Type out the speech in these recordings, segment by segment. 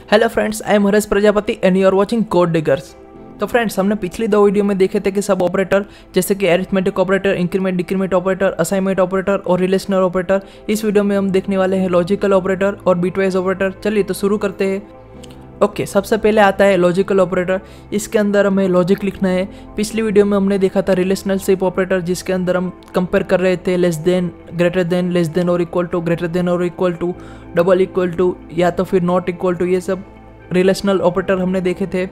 Hello friends, I am Haresh Prajapati and you are watching Code Diggers. तो friends, हमने पिछली दो वीडियो में देखे थे कि सब ऑपरेटर जैसे कि arithmetic operator, increment decrement operator, assignment operator और रिलेशनल ऑपरेटर। इस वीडियो में हम देखने वाले हैं लॉजिकल ऑपरेटर और बिटवाइज ऑपरेटर। चलिए तो शुरू करते हैं। ओके, सबसे पहले आता है लॉजिकल ऑपरेटर। इसके अंदर हमें लॉजिक लिखना है। पिछली वीडियो में हमने देखा था रिलेशनशिप ऑपरेटर, जिसके अंदर हम कंपेयर कर रहे थे less than, greater than, less than और इक्वल टू, ग्रेटर देन और equal to, double equal to या तो फिर नॉट इक्वल टू। ये सब रिलेशनल ऑपरेटर हमने देखे थे।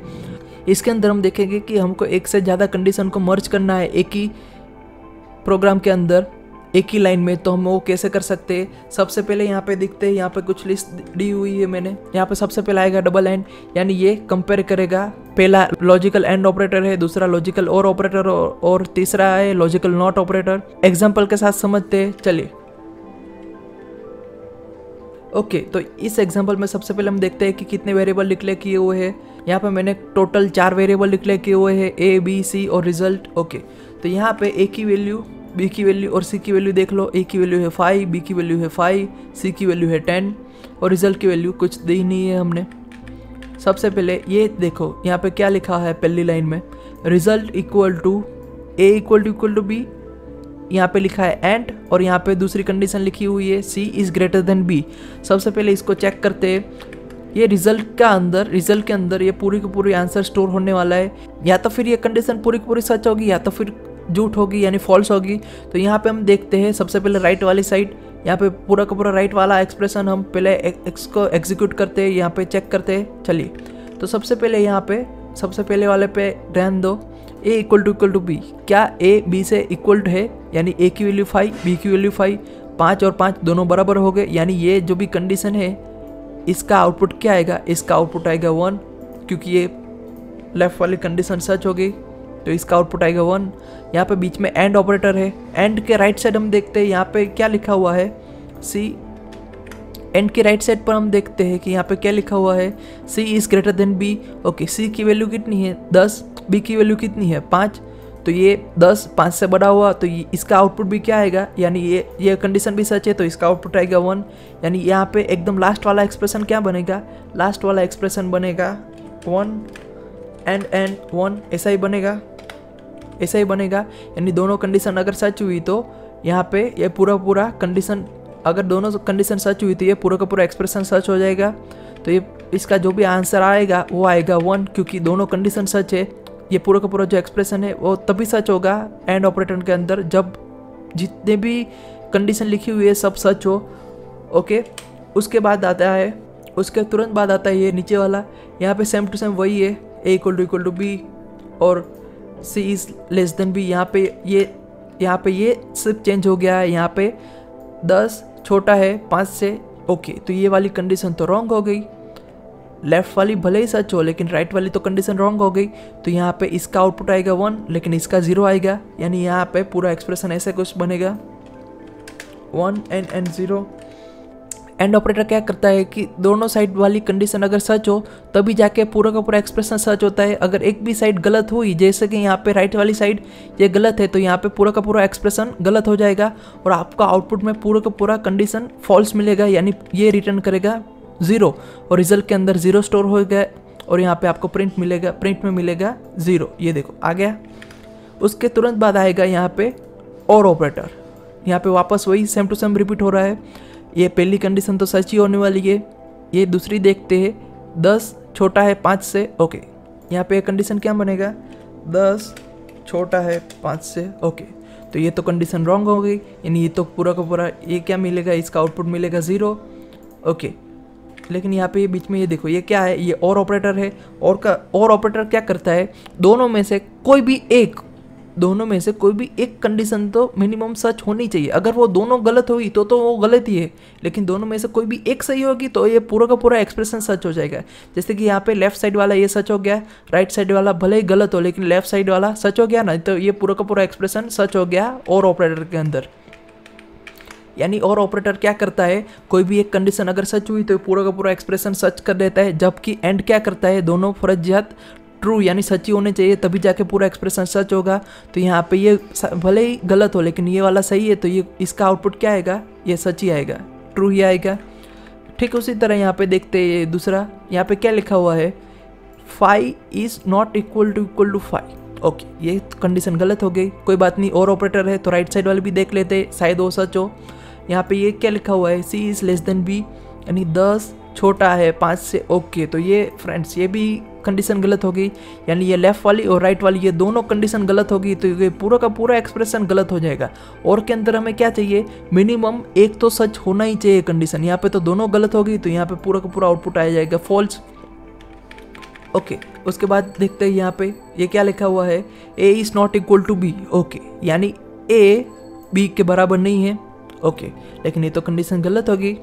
इसके अंदर हम देखेंगे कि हमको एक से ज़्यादा कंडीशन को मर्ज करना है एक ही प्रोग्राम के अंदर, एक ही लाइन में। तो हम वो कैसे कर सकते हैं? सबसे पहले यहाँ पे दिखते हैं, यहाँ पे कुछ लिस्ट दी हुई है मैंने। यहाँ पे सबसे पहले आएगा डबल एंड, यानी ये कंपेयर करेगा। पहला लॉजिकल एंड ऑपरेटर है, दूसरा लॉजिकल और ऑपरेटर और तीसरा है लॉजिकल नॉट ऑपरेटर। एग्जाम्पल के साथ समझते हैं, चलिए। ओके, तो इस एग्जाम्पल में सबसे पहले हम देखते हैं कि कितने वेरिएबल डिक्लेयर किए हुए हैं। यहाँ पे मैंने टोटल 4 वेरिएबल डिक्लेयर किए हुए हैं, ए बी सी और रिजल्ट। ओके, तो यहाँ पे ए की वैल्यू, बी की वैल्यू और सी की वैल्यू देख लो। ए की वैल्यू है 5, बी की वैल्यू है 5, सी की वैल्यू है 10 और रिजल्ट की वैल्यू कुछ दी नहीं है हमने। सबसे पहले ये देखो, यहाँ पे क्या लिखा है पहली लाइन में, result equal to A equal to B. यहाँ पे लिखा है एंड, और यहाँ पे दूसरी कंडीशन लिखी हुई है C is greater than B. सबसे पहले इसको चेक करते हैं। ये रिजल्ट के अंदर ये पूरी की पूरी आंसर स्टोर होने वाला है। या तो फिर ये कंडीशन पूरी की पूरी सच होगी या तो फिर झूठ होगी, यानी फॉल्स होगी। तो यहाँ पे हम देखते हैं सबसे पहले राइट वाली साइड। यहाँ पे पूरा का पूरा राइट वाला एक्सप्रेशन हम पहले इसको एग्जीक्यूट करते हैं, यहाँ पे चेक करते हैं। चलिए, तो सबसे पहले यहाँ पे सबसे पहले वाले पे ध्यान दो, ए इक्वल टू बी। क्या ए बी से इक्वल है? यानी ए की वैल्यू 5, बी की वैल्यू 5, 5 और 5 दोनों बराबर हो गए। यानी ये जो भी कंडीशन है, इसका आउटपुट क्या आएगा? इसका आउटपुट आएगा 1, क्योंकि ये लेफ्ट वाली कंडीशन सच हो गई, तो इसका आउटपुट आएगा 1। यहाँ पे बीच में एंड ऑपरेटर है। एंड के राइट साइड हम देखते हैं, यहाँ पे क्या लिखा हुआ है, सी। एंड के राइट साइड पर हम देखते हैं कि यहाँ पे क्या लिखा हुआ है, C is greater than B. Okay, C की वैल्यू कितनी है? 10, बी की वैल्यू कितनी है? 5। तो ये 10 5 से बड़ा हुआ, तो इसका आउटपुट भी क्या आएगा? यानी ये कंडीशन भी सच है, तो इसका आउटपुट आएगा 1। यानी यहाँ पे एकदम लास्ट वाला एक्सप्रेशन क्या बनेगा? लास्ट वाला एक्सप्रेशन बनेगा 1 एंड 1, ऐसा ही बनेगा। यानी दोनों कंडीशन अगर सच हुई तो यहाँ पे ये पूरा कंडीशन, अगर दोनों कंडीशन सच हुई तो ये पूरा का पूरा एक्सप्रेशन सच हो जाएगा। तो ये इसका जो भी आंसर आएगा वो आएगा 1, क्योंकि दोनों कंडीशन सच है। ये पूरा का पूरा जो एक्सप्रेशन है वो तभी सच होगा एंड ऑपरेटर के अंदर, जब जितने भी कंडीशन लिखी हुई है सब सच हो। ओके, उसके बाद आता है, उसके तुरंत बाद आता है ये नीचे वाला। यहाँ पे सेम टू सेम वही है, ए इक्वल टू बी और सी इज लेस देन बी। यहाँ पे ये सिर्फ चेंज हो गया है। यहाँ पे 10 छोटा है 5 से। ओके, तो ये वाली कंडीशन तो रॉन्ग हो गई। लेफ्ट वाली भले ही सच हो, लेकिन राइट वाली तो कंडीशन रॉन्ग हो गई। तो यहाँ पे इसका आउटपुट आएगा 1, लेकिन इसका 0 आएगा। यानी यहाँ पे पूरा एक्सप्रेशन ऐसे कुछ बनेगा, 1 एंड 0। एंड ऑपरेटर क्या करता है कि दोनों साइड वाली कंडीशन अगर सच हो तभी जाके पूरा का पूरा एक्सप्रेशन सच होता है। अगर एक भी साइड गलत हुई, जैसे कि यहाँ पे राइट वाली साइड ये गलत है, तो यहाँ पे पूरा का पूरा एक्सप्रेशन गलत हो जाएगा और आपका आउटपुट में पूरा का पूरा कंडीशन फॉल्स मिलेगा। यानी ये रिटर्न करेगा 0 और रिजल्ट के अंदर 0 स्टोर हो गया और यहाँ पे आपको प्रिंट में मिलेगा 0। ये देखो आ गया। उसके तुरंत बाद आएगा यहाँ पे और ऑपरेटर। यहाँ पे वापस वही सेम टू सेम रिपीट हो रहा है। ये पहली कंडीशन तो सच ही होने वाली है। ये दूसरी देखते हैं, 10 छोटा है 5 से। ओके, यहाँ पे कंडीशन क्या बनेगा? 10 छोटा है 5 से। ओके, तो ये तो कंडीशन रॉन्ग हो गई। यानी ये तो पूरा का पूरा ये क्या मिलेगा? इसका आउटपुट मिलेगा 0। ओके, लेकिन यहाँ पे ये बीच में ये देखो, ये क्या है? ये और ऑपरेटर है। और ऑपरेटर क्या करता है? दोनों में से कोई भी एक कंडीशन तो मिनिमम सच होनी चाहिए। अगर वो दोनों गलत होगी तो वो गलत ही है, लेकिन दोनों में से कोई भी एक सही होगी तो ये पूरा का पूरा एक्सप्रेशन सच हो जाएगा। जैसे कि यहाँ पे लेफ्ट साइड वाला ये सच हो गया, राइट साइड वाला भले ही गलत हो लेकिन लेफ्ट साइड वाला सच हो गया ना, तो ये पूरा का पूरा एक्सप्रेशन सच हो गया और ऑपरेटर के अंदर। यानी और ऑपरेटर क्या करता है? कोई भी एक कंडीशन अगर सच हुई तो पूरा का पूरा एक्सप्रेशन सच कर देता है, जबकि एंड क्या करता है? दोनों फर्जियात ट्रू यानी सच्ची होने चाहिए, तभी जाके पूरा एक्सप्रेशन सच होगा। तो यहाँ पे ये भले ही गलत हो लेकिन ये वाला सही है, तो ये इसका आउटपुट क्या आएगा? ये सच ही आएगा, ट्रू ही आएगा। ठीक उसी तरह यहाँ पे देखते हैं दूसरा, यहाँ पे क्या लिखा हुआ है, 5 is not equal to 5। Okay, ये कंडीशन गलत हो गई, कोई बात नहीं, और ऑपरेटर है तो राइट साइड वाले भी देख लेते, शायद वो सच हो। यहाँ पे ये क्या लिखा हुआ है, C is less than B, यानी 10 छोटा है 5 से। ओके, तो ये फ्रेंड्स ये भी कंडीशन गलत हो गई, यानी ये लेफ्ट वाली और राइट वाली ये दोनों कंडीशन गलत होगी, तो ये पूरा का पूरा एक्सप्रेशन गलत हो जाएगा। और के अंदर हमें क्या चाहिए, मिनिमम एक तो सच होना ही चाहिए कंडीशन, यहाँ पे तो दोनों गलत होगी, तो यहाँ पे पूरा का पूरा आउटपुट आ जाएगा फॉल्स। ओके, उसके बाद देखते हैं यहाँ पे ये क्या लिखा हुआ है, A is not equal to B। Okay, यानी A B के बराबर नहीं है। ओके, लेकिन ये तो कंडीशन गलत होगी।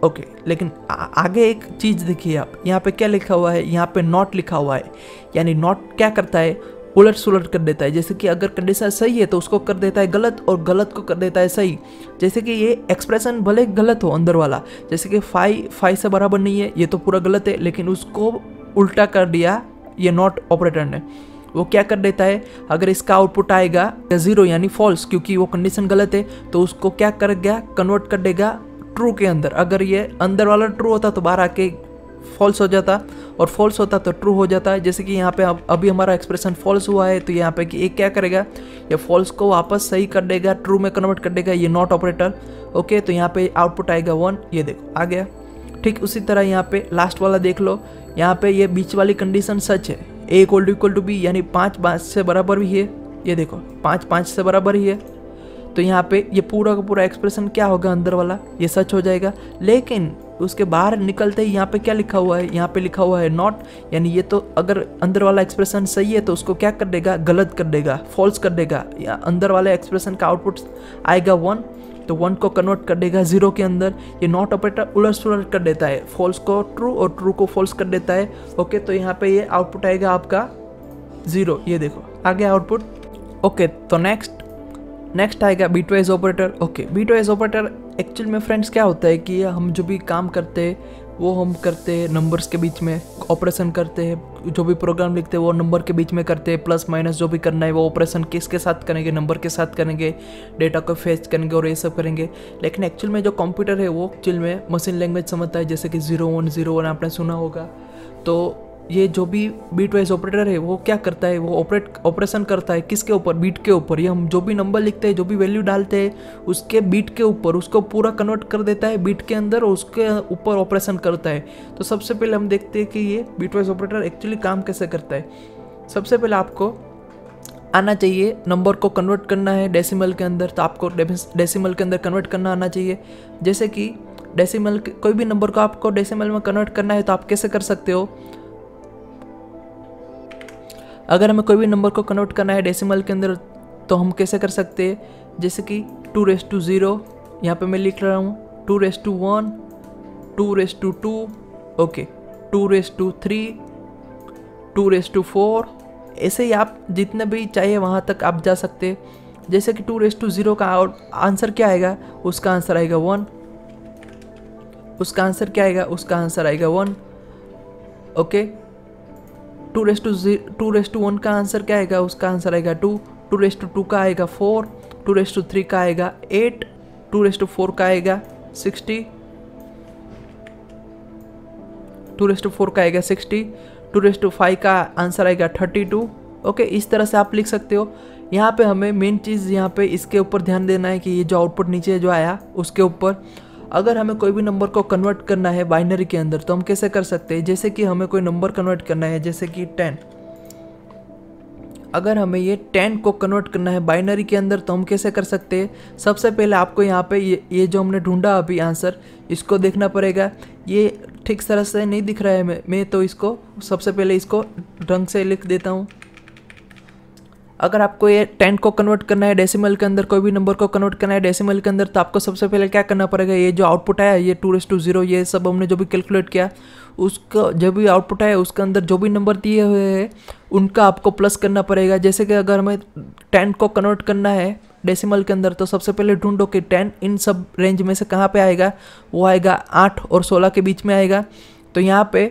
ओके, लेकिन आगे एक चीज़ देखिए आप, यहाँ पे क्या लिखा हुआ है, यहाँ पे नॉट लिखा हुआ है, यानी नॉट क्या करता है, उलट सुलट कर देता है। जैसे कि अगर कंडीशन सही है तो उसको कर देता है गलत, और गलत को कर देता है सही। जैसे कि ये एक्सप्रेशन भले गलत हो अंदर वाला, जैसे कि 5 से बराबर नहीं है, ये तो पूरा गलत है, लेकिन उसको उल्टा कर दिया ये नॉट ऑपरेटर ने। वो क्या कर देता है, अगर इसका आउटपुट आएगा 0 यानी फॉल्स, क्योंकि वो कंडीशन गलत है, तो उसको क्या कर गया, कन्वर्ट कर देगा ट्रू के अंदर। अगर ये अंदर वाला ट्रू होता तो बाहर आके फॉल्स हो जाता, और फॉल्स होता तो ट्रू हो जाता है। जैसे कि यहाँ पे अभी हमारा एक्सप्रेशन फॉल्स हुआ है, तो यहाँ पे कि एक क्या करेगा, ये फॉल्स को वापस सही कर देगा, ट्रू में कन्वर्ट कर देगा ये नॉट ऑपरेटर। ओके, तो यहाँ पे आउटपुट आएगा 1, ये देखो आ गया। ठीक उसी तरह यहाँ पे लास्ट वाला देख लो, यहाँ पे ये बीच वाली कंडीशन सच है, A इक्वल टू B, यानी 5 से बराबर भी है, ये देखो 5 से बराबर ही है। तो यहाँ पे ये पूरा का पूरा एक्सप्रेशन क्या होगा, अंदर वाला ये सच हो जाएगा। लेकिन उसके बाहर निकलते ही यहाँ पे क्या लिखा हुआ है, यहाँ पे लिखा हुआ है नॉट, यानी ये तो अगर अंदर वाला एक्सप्रेशन सही है तो उसको क्या कर देगा, गलत कर देगा, फॉल्स कर देगा। या अंदर वाले एक्सप्रेशन का आउटपुट आएगा 1, तो 1 को कन्वर्ट कर देगा 0 के अंदर। ये नॉट ऑपरेटर उलट सुलट कर देता है, फॉल्स को ट्रू और ट्रू को फॉल्स कर देता है। ओके, तो यहाँ पे ये आउटपुट आएगा आपका 0, ये देखो आ गया आउटपुट। ओके, तो नेक्स्ट आएगा बीटवाइज ऑपरेटर। ओके, बीटवाइज ऑपरेटर एक्चुअल में फ्रेंड्स क्या होता है कि हम जो भी काम करते हैं वो हम करते हैं नंबर्स के बीच में ऑपरेशन करते हैं, जो भी प्रोग्राम लिखते हैं वो नंबर के बीच में करते हैं, प्लस माइनस जो भी करना है वो ऑपरेशन किसके साथ करेंगे, नंबर के साथ करेंगे, डेटा को फेच करेंगे और ये सब करेंगे। लेकिन एक्चुअल में जो कंप्यूटर है वो एक्चुअल में मशीन लैंग्वेज समझता है, जैसे कि 0101 आपने सुना होगा। तो ये जो भी बीट वाइज ऑपरेटर है वो क्या करता है, वो ऑपरेशन करता है किसके ऊपर, बीट के ऊपर। ये हम जो भी नंबर लिखते हैं, जो भी वैल्यू डालते हैं उसके बीट के ऊपर उसको पूरा कन्वर्ट कर देता है बीट के अंदर, और उसके ऊपर ऑपरेशन करता है। तो सबसे पहले हम देखते हैं कि ये बीट वाइज ऑपरेटर एक्चुअली काम कैसे करता है। सबसे पहले आपको आना चाहिए, नंबर को कन्वर्ट करना है डेसिमल के अंदर, तो आपको डेसिमल के अंदर कन्वर्ट करना आना चाहिए। जैसे कि डेसिमल कोई भी नंबर को आपको डेसिमल में कन्वर्ट करना है तो आप कैसे कर सकते हो। अगर हमें कोई भी नंबर को कन्वर्ट करना है डेसिमल के अंदर तो हम कैसे कर सकते हैं, जैसे कि 2⁻0, यहाँ पे मैं लिख रहा हूँ 2⁻1, 2⁻2, ओके 2⁻3, 2⁻4, ऐसे ही आप जितने भी चाहिए वहाँ तक आप जा सकते हैं। जैसे कि 2⁻0 का आंसर क्या आएगा, उसका आंसर आएगा 1, उसका आंसर क्या आएगा, उसका आंसर आएगा 1, ओके। 2⁻1 का आंसर क्या आएगा, उसका आंसर आएगा 2, 2⁻2 का आएगा 4, 2⁻3 का आएगा 8, 2⁻4 का आएगा 60, 2⁻4 का आएगा 60, 2⁻5 का आंसर आएगा 32। ओके, इस तरह से आप लिख सकते हो। यहाँ पे हमें मेन चीज़ यहाँ पे इसके ऊपर ध्यान देना है कि ये जो आउटपुट नीचे जो आया उसके ऊपर अगर हमें कोई भी नंबर को कन्वर्ट करना है बाइनरी के अंदर तो हम कैसे कर सकते हैं। जैसे कि हमें कोई नंबर कन्वर्ट करना है, जैसे कि 10, अगर हमें ये 10 को कन्वर्ट करना है बाइनरी के अंदर तो हम कैसे कर सकते हैं। सबसे पहले आपको यहाँ पे ये जो हमने ढूंढा अभी आंसर, इसको देखना पड़ेगा। ये ठीक तरह से नहीं दिख रहा है, मैं तो इसको सबसे पहले इसको ढंग से लिख देता हूँ। अगर आपको ये 10 को कन्वर्ट करना है डेसिमल के अंदर, कोई भी नंबर को कन्वर्ट करना है डेसिमल के अंदर, तो आपको सबसे पहले क्या करना पड़ेगा, ये जो आउटपुट आया ये 2⁻0, ये सब हमने जो भी कैलकुलेट किया उसका जो भी आउटपुट आया उसके अंदर जो भी नंबर दिए हुए हैं उनका आपको प्लस करना पड़ेगा। जैसे कि अगर हमें 10 को कन्वर्ट करना है डेसिमल के अंदर तो सबसे पहले ढूंढो कि 10 इन सब रेंज में से कहाँ पे आएगा, वो आएगा 8 और 16 के बीच में आएगा। तो यहाँ पे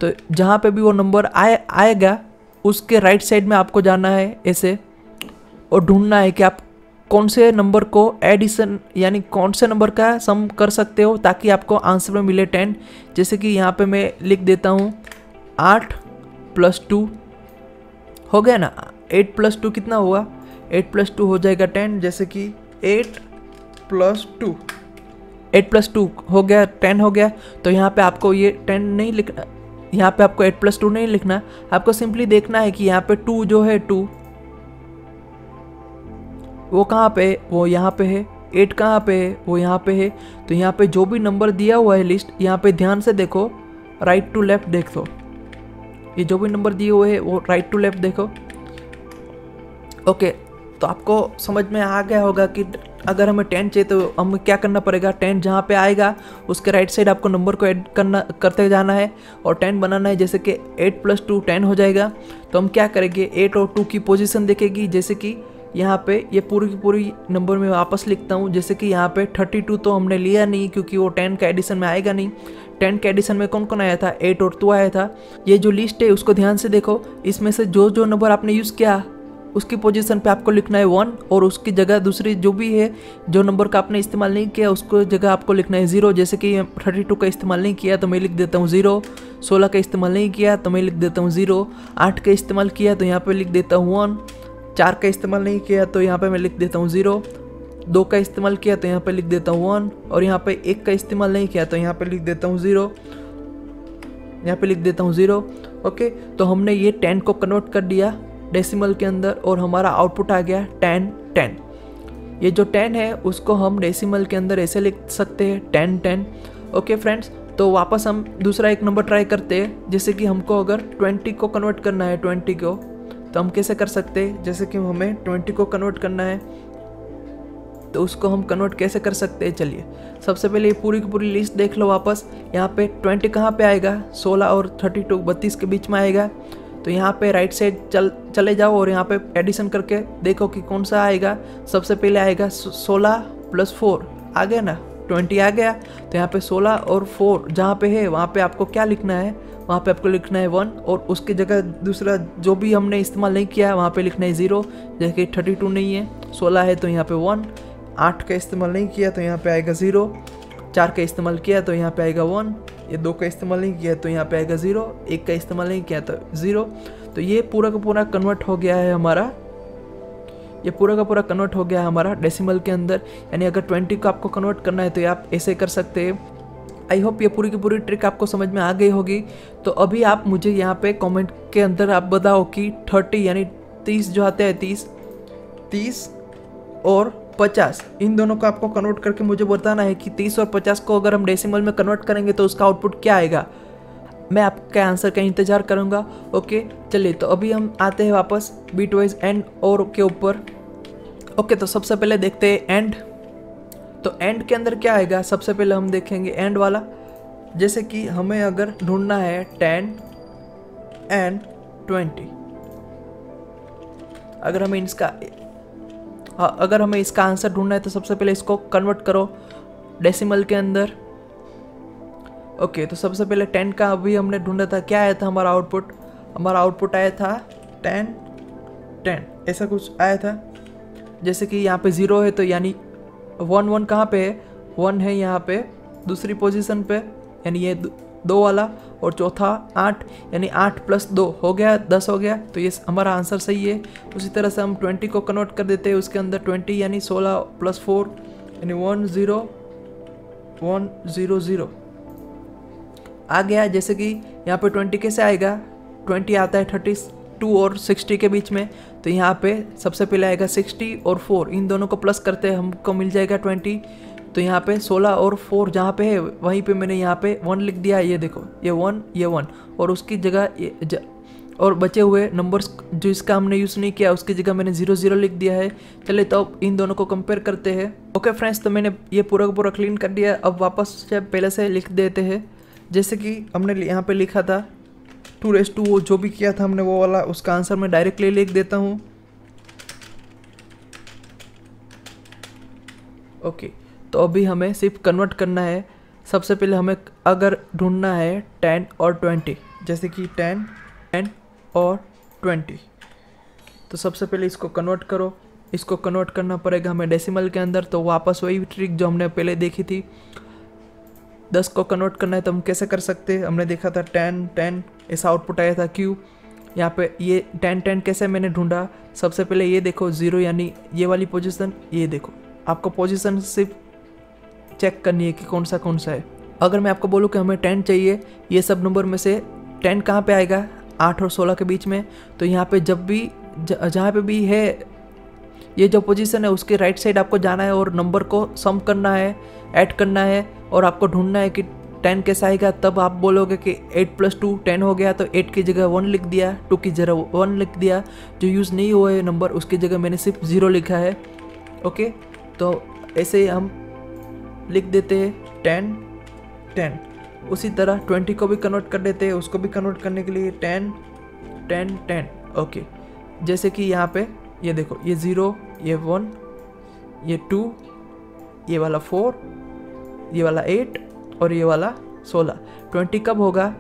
तो जहाँ पे भी वो नंबर आएगा उसके राइट साइड में आपको जाना है ऐसे और ढूंढना है कि आप कौन से नंबर को एडिशन यानी कौन से नंबर का सम कर सकते हो ताकि आपको आंसर में मिले 10। जैसे कि यहाँ पे मैं लिख देता हूँ 8 + 2 हो गया ना। 8 + 2 कितना हुआ, 8 + 2 हो जाएगा 10। जैसे कि 8 + 2 हो गया 10 हो गया। तो यहाँ पे आपको ये 10 नहीं लिखना, यहाँ पे आपको 8 + 2 नहीं लिखना, आपको सिंपली देखना है कि यहाँ पे 2 जो है 2 वो कहाँ पे, वो यहाँ पे है। 8 कहाँ पे है, वो यहाँ पे है। तो यहाँ पे जो भी नंबर दिया हुआ है लिस्ट, यहाँ पे ध्यान से देखो, राइट टू लेफ्ट देख दो। ये जो भी नंबर दिए हुए हैं वो राइट टू लेफ्ट देखो। ओके, तो आपको समझ में आ गया होगा कि अगर हमें 10 चाहिए तो हमें क्या करना पड़ेगा। 10 जहाँ पे आएगा उसके राइट साइड आपको नंबर को ऐड करते जाना है और 10 बनाना है। जैसे कि 8 + 2 10 हो जाएगा। तो हम क्या करेंगे, 8 और 2 की पोजीशन देखेगी। जैसे कि यहाँ पे ये पूरी की पूरी नंबर में वापस लिखता हूँ। जैसे कि यहाँ पे 32 तो हमने लिया नहीं क्योंकि वो 10 का एडिशन में आएगा नहीं। 10 के एडिशन में कौन कौन आया था, 8 और 2 आया था। ये जो लिस्ट है उसको ध्यान से देखो, इसमें से जो जो नंबर आपने यूज़ किया उसकी पोजीशन पे आपको लिखना है 1 और उसकी जगह दूसरी जो भी है जो नंबर का आपने इस्तेमाल नहीं किया उसको जगह आपको लिखना है 0। जैसे कि 32 का इस्तेमाल नहीं किया तो मैं लिख देता हूँ 0। 16 का इस्तेमाल नहीं किया तो मैं लिख देता हूँ 0। 8 का इस्तेमाल किया तो यहाँ पे लिख देता हूँ 1। 4 का इस्तेमाल नहीं किया तो यहाँ पे मैं लिख देता हूँ 0। 2 का इस्तेमाल किया तो यहाँ पे लिख देता हूँ 1 और यहाँ पे 1 का इस्तेमाल नहीं किया तो यहाँ पे लिख देता हूँ 0, यहाँ पे लिख देता हूँ 0। ओके, तो हमने ये 10 को कन्वर्ट कर दिया डेसिमल के अंदर और हमारा आउटपुट आ गया 10 10। ये जो 10 है उसको हम डेसिमल के अंदर ऐसे लिख सकते हैं 10 10। ओके फ्रेंड्स, तो वापस हम दूसरा एक नंबर ट्राई करते हैं। जैसे कि हमको अगर 20 को कन्वर्ट करना है 20 को, तो हम कैसे कर सकते हैं। जैसे कि हमें 20 को कन्वर्ट करना है तो उसको हम कन्वर्ट कैसे कर सकते हैं। चलिए सबसे पहले ये पूरी की पूरी लिस्ट देख लो वापस। यहाँ पे 20 कहाँ पे आएगा, 16 और 32 32 के बीच में आएगा। तो यहाँ पे राइट साइड चले जाओ और यहाँ पे एडिशन करके देखो कि कौन सा आएगा। सबसे पहले आएगा 16 + 4 आ गया ना, 20 आ गया। तो यहाँ पे 16 और 4 जहाँ पे है वहाँ पे आपको क्या लिखना है, वहाँ पे आपको लिखना है 1 और उसकी जगह दूसरा जो भी हमने इस्तेमाल नहीं किया वहाँ पे लिखना है 0। जैसे कि 32 नहीं है, 16 है तो यहाँ पे 1। 8 का इस्तेमाल नहीं किया तो यहाँ पे आएगा 0। 4 का इस्तेमाल किया तो यहाँ पे आएगा 1। ये 2 का इस्तेमाल नहीं किया तो यहाँ पे आएगा 0। 1 का इस्तेमाल नहीं किया तो 0। तो ये पूरा का पूरा कन्वर्ट हो गया है हमारा, ये पूरा का पूरा कन्वर्ट हो गया है हमारा डेसिमल के अंदर। यानी अगर 20 को आपको कन्वर्ट करना है तो आप ऐसे कर सकते हैं। आई होप ये पूरी की पूरी ट्रिक आपको समझ में आ गई होगी। तो अभी आप मुझे यहाँ पे कमेंट के अंदर आप बताओ कि 30 यानी 30 जो आते हैं 30 और 50 इन दोनों को आपको कन्वर्ट करके मुझे बताना है कि 30 और 50 को अगर हम डेसिमल में कन्वर्ट करेंगे तो उसका आउटपुट क्या आएगा। मैं आपके आंसर का इंतजार करूँगा। ओके चलिए, तो अभी हम आते हैं वापस बीट वाइज एंड और के ऊपर। ओके, तो सबसे पहले देखते हैं एंड। तो एंड के अंदर क्या आएगा, सबसे पहले हम देखेंगे एंड वाला। जैसे कि हमें अगर ढूंढना है 10 एंड 20, अगर हमें इसका आंसर ढूंढना है तो सबसे पहले इसको कन्वर्ट करो डेसिमल के अंदर। ओके, तो सबसे पहले 10 का अभी हमने ढूंढा था, क्या आया था हमारा आउटपुट, हमारा आउटपुट आया था 10 10 ऐसा कुछ आया था। जैसे कि यहाँ पे 0 है तो यानी 1 1 कहाँ पे है, 1 है यहाँ पे दूसरी पोजीशन पे, यानी ये 2 वाला, और चौथा 8 यानी 8 + 2 हो गया 10 हो गया। तो ये हमारा आंसर सही है। उसी तरह से हम 20 को कन्वर्ट कर देते हैं उसके अंदर 20 यानी 16 + 4 यानी 1 0 1 0 0 आ गया। जैसे कि यहाँ पे 20 कैसे आएगा, 20 आता है 32 और 60 के बीच में। तो यहाँ पे सबसे पहले आएगा 60 और 4, इन दोनों को प्लस करते हैं हमको मिल जाएगा 20। तो यहाँ पे 16 और 4 जहाँ पे है वहीं पे मैंने यहाँ पे 1 लिख दिया। ये देखो ये 1 और उसकी जगह और बचे हुए नंबर्स जो इसका हमने यूज़ नहीं किया उसकी जगह मैंने 0 0 लिख दिया है। चलिए तो अब इन दोनों को कंपेयर करते हैं। ओके फ्रेंड्स, तो मैंने ये पूरा का पूरा क्लीन कर दिया। अब वापस से पहले से लिख देते हैं। जैसे कि हमने यहाँ पे लिखा था 2 वो जो भी किया था हमने वो वाला, उसका आंसर मैं डायरेक्टली लिख देता हूँ। ओके, तो अभी हमें सिर्फ कन्वर्ट करना है। सबसे पहले हमें अगर ढूंढना है 10 और 20, जैसे कि 10 और 20, तो सबसे पहले इसको कन्वर्ट करो इसको कन्वर्ट करना पड़ेगा हमें डेसिमल के अंदर। तो वापस वही ट्रिक जो हमने पहले देखी थी, 10 को कन्वर्ट करना है तो हम कैसे कर सकते हैं। हमने देखा था 10 10 ऐसा आउटपुट आया था क्यू। यहाँ पे ये 10 10 कैसे मैंने ढूंढा, सबसे पहले ये देखो 0 यानी ये वाली पोजीशन, ये देखो आपको पोजीशन सिर्फ चेक करनी है कि कौन सा है। अगर मैं आपको बोलूँ कि हमें 10 चाहिए, ये सब नंबर में से 10 कहाँ पे आएगा, 8 और 16 के बीच में। तो यहाँ पे जब भी जहाँ पे भी है ये जो पोजीशन है उसके राइट साइड आपको जाना है और नंबर को सम करना है, ऐड करना है और आपको ढूंढना है कि 10 कैसा आएगा। तब आप बोलोगे कि 8 + 2 10 हो गया, तो 8 की जगह 1 लिख दिया, 2 की जगह 1 लिख दिया। जो यूज़ नहीं हुआ है नंबर उसकी जगह मैंने सिर्फ 0 लिखा है। ओके, तो ऐसे हम लिख देते हैं 10 10। उसी तरह 20 को भी कन्वर्ट कर देते हैं, उसको भी कन्वर्ट करने के लिए 10 10 10। ओके, जैसे कि यहाँ पे ये देखो, ये 0, ये 1, ये 2, ये वाला 4, ये वाला 8 और ये वाला 16। 20 कब होगा,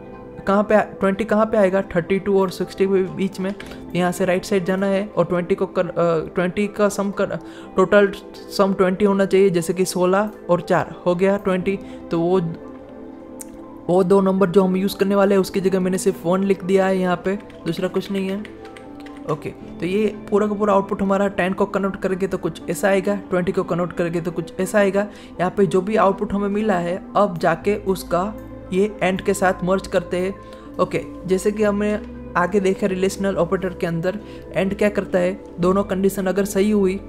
कहाँ पे 20 कहाँ पे आएगा, 32 और 60 के बीच में। यहाँ से राइट साइड जाना है और 20 का सम कर, टोटल सम 20 होना चाहिए। जैसे कि 16 और 4 हो गया 20। तो वो दो नंबर जो हम यूज़ करने वाले हैं उसकी जगह मैंने सिर्फ 1 लिख दिया है यहाँ पे, दूसरा कुछ नहीं है। ओके, तो ये पूरा का पूरा आउटपुट हमारा 10 को कन्वर्ट करेंगे तो कुछ ऐसा आएगा, 20 को कन्वर्ट करेंगे तो कुछ ऐसा आएगा। यहाँ पे जो भी आउटपुट हमें मिला है अब जाके उसका ये एंड के साथ मर्ज करते हैं। ओके, जैसे कि हमने आगे देखा रिलेशनल ऑपरेटर के अंदर एंड क्या करता है, दोनों कंडीशन अगर सही हुई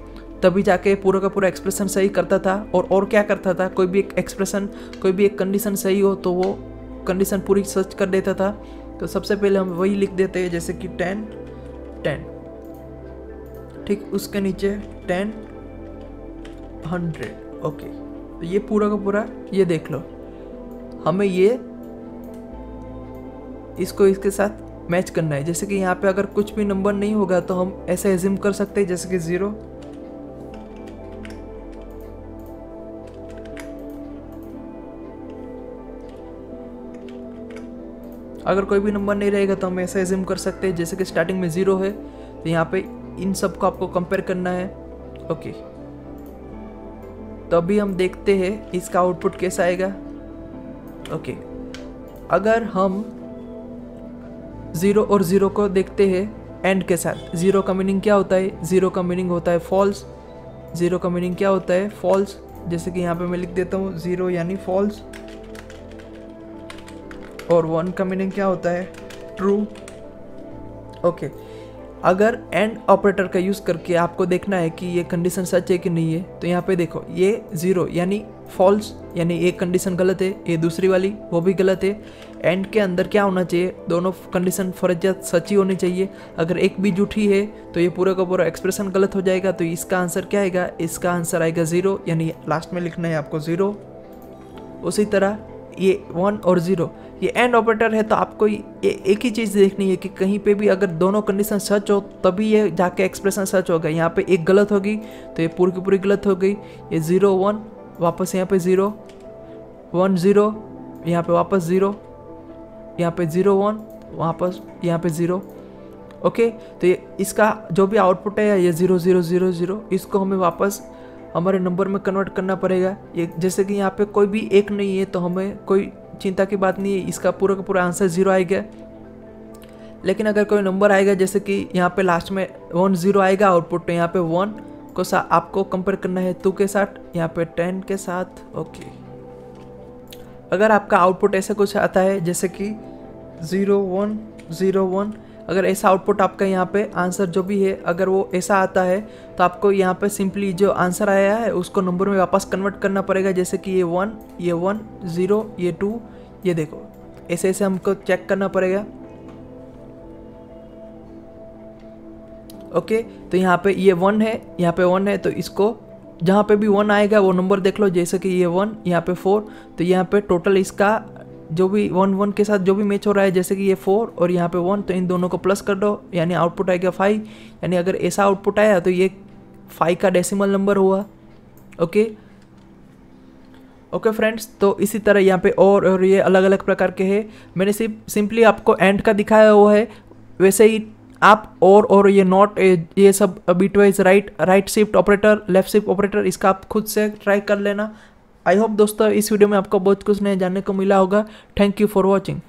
तभी जाके पूरा का पूरा एक्सप्रेशन सही करता था। और क्या करता था, कोई भी एक एक्सप्रेशन, कोई भी एक कंडीशन सही हो तो वो कंडीशन पूरी सच कर देता था। तो सबसे पहले हम वही लिख देते हैं, जैसे कि 10 10, ठीक, उसके नीचे 10 100। ओके, तो ये पूरा का पूरा ये देख लो, हमें ये इसको इसके साथ मैच करना है। जैसे कि यहाँ पे अगर कुछ भी नंबर नहीं होगा तो हम ऐसे एज्यूम कर सकते हैं, जैसे कि 0, अगर कोई भी नंबर नहीं रहेगा तो हम ऐसा एज्यूम कर सकते हैं जैसे कि स्टार्टिंग में 0 है, तो यहाँ पे इन सब को आपको कंपेयर करना है। ओके, तो अभी हम देखते हैं इसका आउटपुट कैसा आएगा। ओके, अगर हम 0 और 0 को देखते हैं एंड के साथ, 0 का मीनिंग क्या होता है, 0 का मीनिंग होता है फॉल्स। 0 का मीनिंग क्या होता है, फॉल्स। जैसे कि यहाँ पे मैं लिख देता हूँ 0 यानी फॉल्स। और 1 का मीनिंग क्या होता है, ट्रू। ओके, अगर एंड ऑपरेटर का यूज़ करके आपको देखना है कि ये कंडीशन सच है कि नहीं है, तो यहाँ पे देखो ये 0 यानी फॉल्स, यानी एक कंडीशन गलत है, ये दूसरी वाली वो भी गलत है। एंड के अंदर क्या होना चाहिए, दोनों कंडीशन फर्जियत सच्ची होनी चाहिए। अगर एक भी झूठी है तो ये पूरा का पूरा एक्सप्रेशन गलत हो जाएगा। तो इसका आंसर क्या आएगा, इसका आंसर आएगा 0, यानी लास्ट में लिखना है आपको 0। उसी तरह ये 1 और 0 ये एंड ऑपरेटर है, तो आपको ये एक ही चीज़ देखनी है कि कहीं पे भी अगर दोनों कंडीशन सच हो तभी ये जाके एक्सप्रेशन सच होगा। यहाँ पे एक गलत होगी तो ये पूरी की पूरी गलत हो गई। ये 0 1 वापस यहाँ पे 0 1 0, यहाँ पे वापस 0, यहाँ पे 0 1 वापस यहाँ पे 0। ओके, तो ये इसका जो भी आउटपुट है ये 0 0 0 0, इसको हमें वापस हमारे नंबर में कन्वर्ट करना पड़ेगा। ये जैसे कि यहाँ पे कोई भी एक नहीं है तो हमें कोई चिंता की बात नहीं है, इसका पूरा का पूरा आंसर 0 आएगा। लेकिन अगर कोई नंबर आएगा, जैसे कि यहाँ पे लास्ट में 1 0 आएगा आउटपुट, तो यहाँ पे 1 को आपको कंपेयर करना है 2 के साथ, यहाँ पे 10 के साथ। ओके, अगर आपका आउटपुट ऐसे कुछ आता है जैसे कि 0 1 0 1, अगर ऐसा आउटपुट आपका यहाँ पे आंसर जो भी है अगर वो ऐसा आता है तो आपको यहाँ पे सिंपली जो आंसर आया है उसको नंबर में वापस कन्वर्ट करना पड़ेगा। जैसे कि ये 1 0, ये 2, ये देखो ऐसे ऐसे हमको चेक करना पड़ेगा। ओके, तो यहाँ पे ये 1 है, यहाँ पे 1 है, तो इसको जहाँ पे भी 1 आएगा वो नंबर देख लो। जैसे कि ये 1, यहाँ पे 4, तो यहाँ पे टोटल इसका जो भी 1 1 के साथ जो भी मैच हो रहा है, जैसे कि ये 4 और यहाँ पे 1, तो इन दोनों को प्लस कर दो, यानी आउटपुट आएगा 5। यानी अगर ऐसा आउटपुट आया तो ये 5 का डेसिमल नंबर हुआ। ओके फ्रेंड्स, तो इसी तरह यहाँ पे और ये अलग अलग प्रकार के हैं। मैंने सिंपली आपको एंड का दिखाया हुआ है, वैसे ही आप और ये नॉट ये सब bitwise right shift operator, left shift operator, इसका आप खुद से ट्राई कर लेना। आई होप दोस्तों इस वीडियो में आपको बहुत कुछ नया जानने को मिला होगा। Thank you for watching.